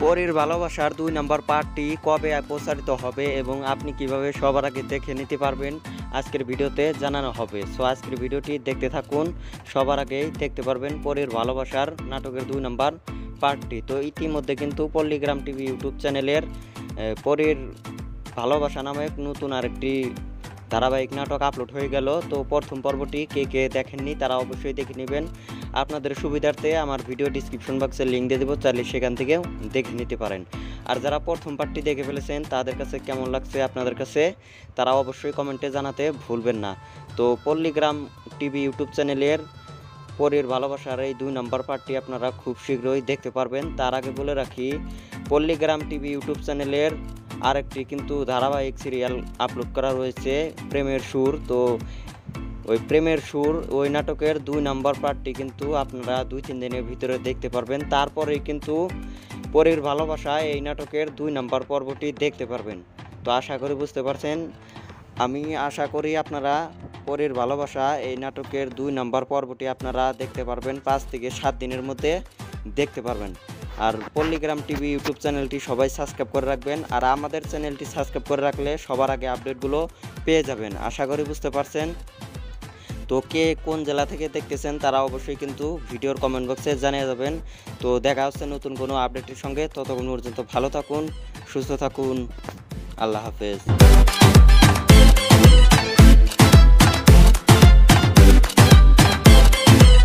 পরীর ভালোবাসার ২ নম্বর পার্টটি কবে প্রচারিত হবে এবং আপনি কিভাবে সবার আগে দেখে নিতে পারবেন আজকের ভিডিওতে জানানো হবে। সো আজকের ভিডিওটি দেখতে থাকুন, সবার আগেই দেখতে পারবেন পরীর ভালোবাসার নাটকের ২ নম্বর পার্টটি। তো ইতিমধ্যে কিন্তু পল্লীগ্রাম টিভি ইউটিউব চ্যানেলের পরীর ভালোবাসা নামে নতুন আরেকটি ধারাবাহিক নাটক আপলোড হয়ে গেল। তো প্রথম পর্বটি কে কে দেখেননি তারা অবশ্যই দেখে নেবেন। আপনাদের সুবিধার্থে আমার ভিডিও ডিসক্রিপশন বক্সে লিঙ্ক দিয়ে দেবো, চাইলে সেখান থেকেও দেখে নিতে পারেন। আর যারা প্রথম পার্টটি দেখে ফেলেছেন তাদের কাছে কেমন লাগছে আপনাদের কাছে তারা অবশ্যই কমেন্টে জানাতে ভুলবেন না। তো পল্লীগ্রাম টিভি ইউটিউব চ্যানেলের পরীর ভালোবাসার এই ২ নম্বর পার্টটি আপনারা খুব শীঘ্রই দেখতে পারবেন। তার আগে বলে রাখি, পল্লীগ্রাম টিভি ইউটিউব চ্যানেলের আরেকটি কিন্তু ধারাবাহিক সিরিয়াল আপলোড করা রয়েছে, প্রেমের সুর। তো ওই প্রেমের সুর ওই নাটকের ২ নম্বর পার্টটি কিন্তু আপনারা ২-৩ দিনের ভিতরে দেখতে পারবেন। তারপরেই কিন্তু পরীর ভালোবাসা এই নাটকের ২ নম্বর পর্বটি দেখতে পারবেন। তো আশা করি বুঝতে পারছেন। আমি আশা করি আপনারা পরীর ভালোবাসা এই নাটকের ২ নম্বর পর্বটি আপনারা দেখতে পারবেন ৫ থেকে ৭ দিনের মধ্যে দেখতে পারবেন। আর পল্লীগ্রাম টিভি ইউটিউব চ্যানেলটি সবাই সাবস্ক্রাইব করে রাখবেন, আর আমাদের চ্যানেলটি সাবস্ক্রাইব করে রাখলে সবার আগে আপডেটগুলো পেয়ে যাবেন। আশা করি বুঝতে পারছেন। তো কে কোন জেলা থেকে দেখতেছেন তারা অবশ্যই কিন্তু ভিডিওর কমেন্ট বক্সে জানিয়ে যাবেন। তো দেখা হচ্ছে নতুন কোনো আপডেটের সঙ্গে। ততক্ষণ পর্যন্ত ভালো থাকুন, সুস্থ থাকুন, আল্লাহ হাফেজ।